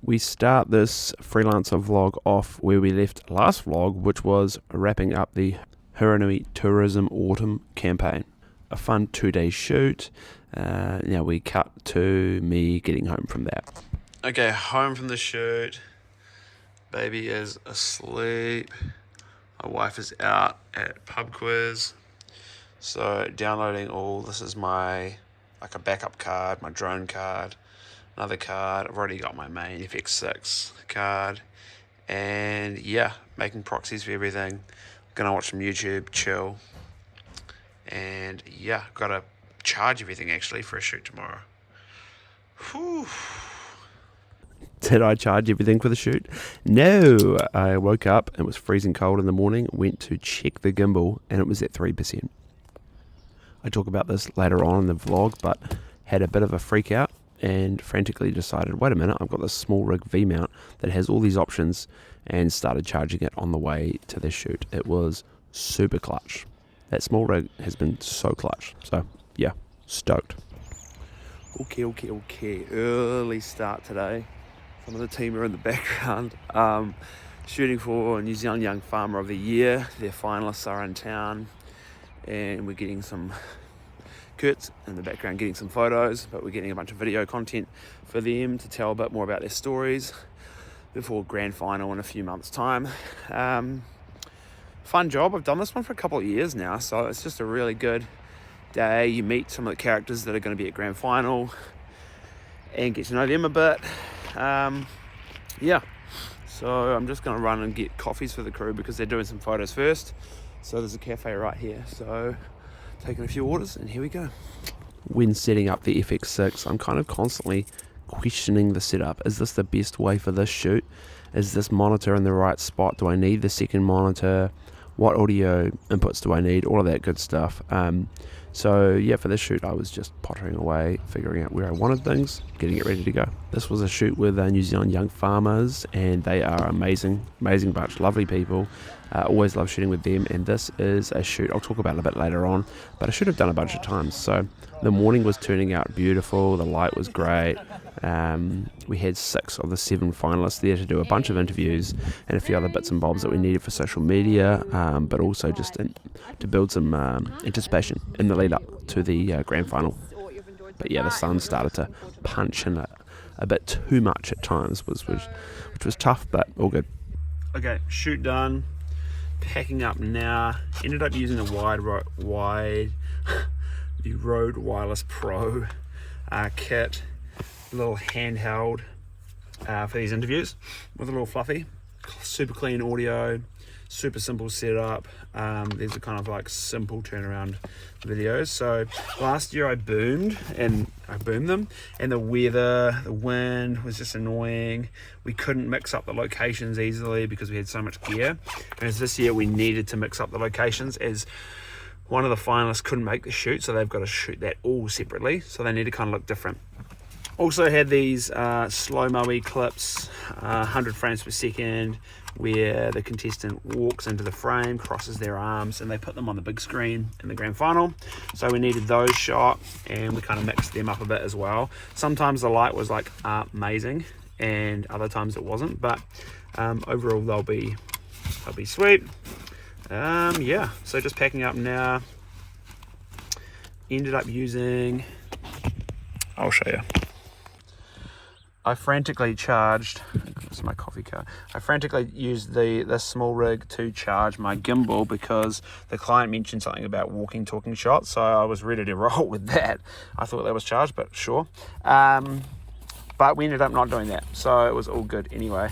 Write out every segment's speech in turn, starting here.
We start this freelancer vlog off where we left last vlog, which was wrapping up the Huranui Tourism Autumn campaign. A fun 2-day shoot. Now we cut to me getting home from that. Okay, home from the shoot. Baby is asleep. My wife is out at pub quiz. So downloading all, this is my, like a backup card, my drone card, another card. I've already got my main Fx6 card. And yeah, making proxies for everything. Gonna watch some YouTube, chill. And yeah, gotta charge everything actually for a shoot tomorrow. Whew. Did I charge everything for the shoot? No, I woke up and it was freezing cold in the morning, went to check the gimbal and it was at 3%. I talk about this later on in the vlog, but had a bit of a freak out and frantically decided, wait a minute, I've got this small rig V-mount that has all these options, and started charging it on the way to the shoot. It was super clutch. That small rig has been so clutch. So yeah, stoked. Okay. Early start today. Some of the team are in the background. Shooting for New Zealand Young Farmer of the Year. Their finalists are in town. And we're getting some Kurt's in the background getting some photos, but we're getting a bunch of video content for them to tell a bit more about their stories before grand final in a few months' time. Fun job. I've done this one for a couple of years now, so it's just a really good day. You meet some of the characters that are going to be at grand final and get to know them a bit. Yeah, so I'm just going to run and get coffees for the crew because they're doing some photos first. So there's a cafe right here, so taking a few orders and here we go. When setting up the Fx6, I'm kind of constantly questioning the setup. Is this the best way for this shoot? Is this monitor in the right spot? Do I need the second monitor? What audio inputs do I need? All of that good stuff. So yeah, for this shoot I was just pottering away, figuring out where I wanted things, getting it ready to go. This was a shoot with New Zealand Young Farmers, and they are amazing bunch, lovely people. Always love shooting with them, and this is a shoot I'll talk about a bit later on, but I should have done a bunch of times. So the morning was turning out beautiful, the light was great. We had 6 of the 7 finalists there to do a bunch of interviews and a few other bits and bobs that we needed for social media, but also just to build some anticipation in the lead up to the grand final. But yeah, the sun started to punch in a bit too much at times, which was tough, but all good. Okay, shoot done. Packing up now. Ended up using the the Rode Wireless Pro kit, a little handheld for these interviews with a little fluffy, super clean audio, super simple setup. These are kind of like simple turnaround videos. So last year I boomed them, and the weather, the wind was just annoying. We couldn't mix up the locations easily because we had so much gear. Whereas this year we needed to mix up the locations, as one of the finalists couldn't make the shoot, so they've got to shoot that all separately. So they need to kind of look different. Also had these slow-mo-y clips, 100 frames per second, where the contestant walks into the frame, crosses their arms, and they put them on the big screen in the grand final. So we needed those shot, and we kind of mixed them up a bit as well. Sometimes the light was like amazing, and other times it wasn't, but overall they'll be sweet. Yeah, so just packing up now. Ended up using, I'll show you. I frantically charged, this is my coffee card. I frantically used this small rig to charge my gimbal because the client mentioned something about walking, talking shots, so I was ready to roll with that. I thought that was charged, but sure. But we ended up not doing that, so it was all good anyway.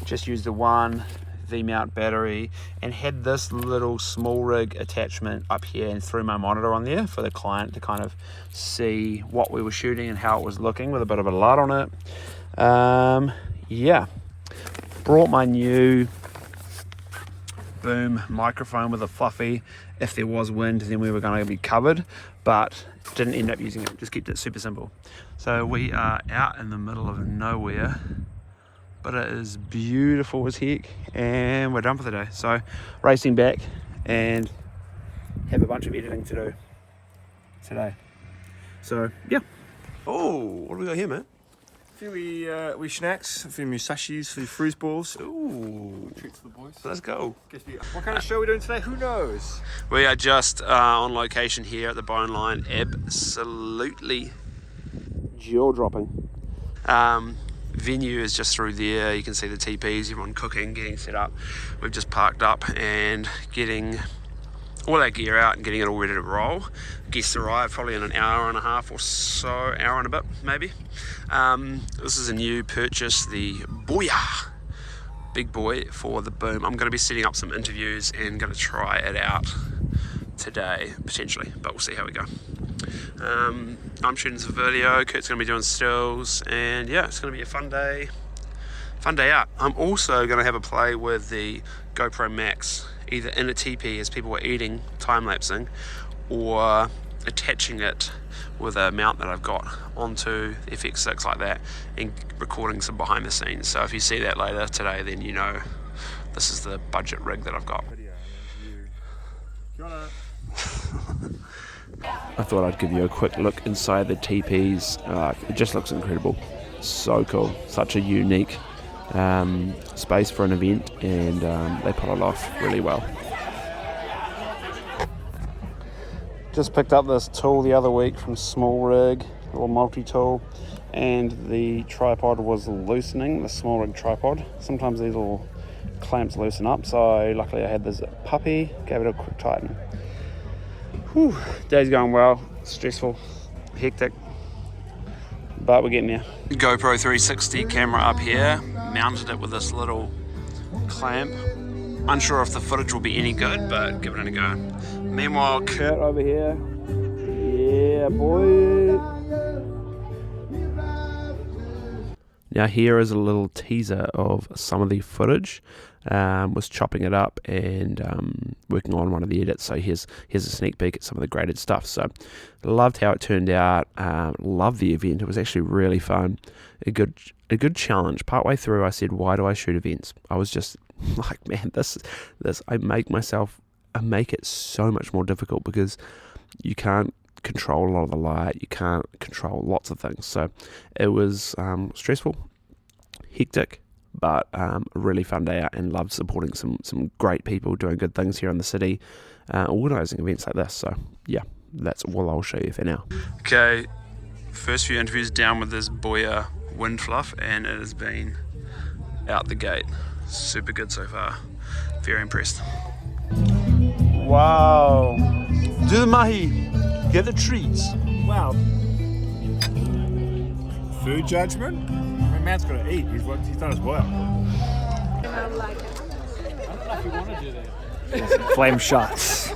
Just used the one V-mount battery and had this little small rig attachment up here and threw my monitor on there for the client to kind of see what we were shooting and how it was looking with a bit of a light on it. Yeah, brought my new boom microphone with a fluffy. If there was wind, then we were going to be covered, but didn't end up using it, just kept it super simple. So we are out in the middle of nowhere, but it is beautiful as heck, and we're done for the day. So racing back and have a bunch of editing to do today. So yeah. Oh, what do we got here, man? few wee snacks, a few musashis, a few foosballs. Ooh. Treats for the boys. Let's go. What kind of show are we doing today? Who knows? We are just on location here at the Bone Line. Absolutely jaw-dropping. Venue is just through there. You can see the TPs, everyone cooking, getting set up. We've just parked up and getting all our gear out and getting it all ready to roll. Guests arrive probably in an hour and a half or so, hour and a bit maybe. This is a new purchase, the Booyah big boy for the boom. I'm going to be setting up some interviews and going to try it out today potentially, but we'll see how we go. I'm shooting some video, Kurt's going to be doing stills, and yeah, it's going to be a fun day out. I'm also going to have a play with the GoPro Max, either in a TP as people were eating, time-lapsing, or attaching it with a mount that I've got onto the Fx6 like that and recording some behind the scenes. So if you see that later today, then you know this is the budget rig that I've got. I thought I'd give you a quick look inside the TPs. It just looks incredible. So cool. Such a unique space for an event, and they pull it off really well. Just picked up this tool the other week from Small Rig, a little multi-tool, and the tripod was loosening, the Small Rig tripod. Sometimes these little clamps loosen up, so luckily I had this puppy, gave it a quick tighten. Whew, day's going well, stressful, hectic, but we're getting there. GoPro 360 camera up here, mounted it with this little clamp. Unsure if the footage will be any good, but give it a go. Meanwhile, Kurt over here, yeah boy. Now here is a little teaser of some of the footage. Was chopping it up and working on one of the edits, so here's a sneak peek at some of the graded stuff. So loved how it turned out, loved the event. It was actually really fun, a good challenge. Partway through I said, why do I shoot events? I was just like, man, this I make it so much more difficult because you can't control a lot of the light, you can't control lots of things. So it was stressful, hectic, but a really fun day out, and loved supporting some great people doing good things here in the city, organising events like this. So yeah, that's all I'll show you for now. Okay, first few interviews down with this Booyah wind fluff, and it has been out the gate. Super good so far. Very impressed. Wow. Do the mahi. Get the treats. Wow. Food judgment? My man's got to eat. He's done his work. I don't know if you want to do that. Flame shots.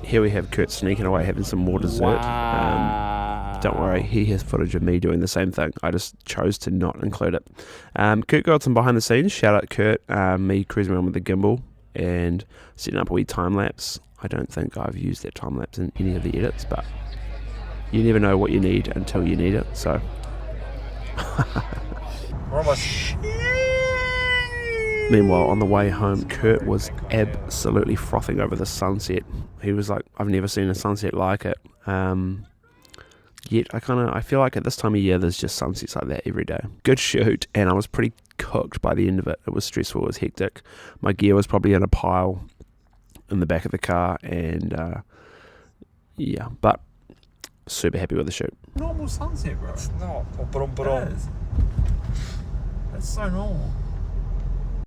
Here we have Kurt sneaking away having some more dessert. Wow. Don't worry, he has footage of me doing the same thing. I just chose to not include it. Kurt got some behind the scenes. Shout out Kurt. Me cruising around with the gimbal and setting up a wee time lapse. I don't think I've used that time lapse in any of the edits, but you never know what you need until you need it. So We're almost. Meanwhile, on the way home, Kurt was absolutely frothing over the sunset. He was like, I've never seen a sunset like it. Yet I feel like at this time of year there's just sunsets like that every day. Good shoot, and I was pretty cooked by the end of it. It was stressful, it was hectic. My gear was probably in a pile in the back of the car, and yeah, but super happy with the shoot. Normal sunset, bro. It's not. It is. That's so normal.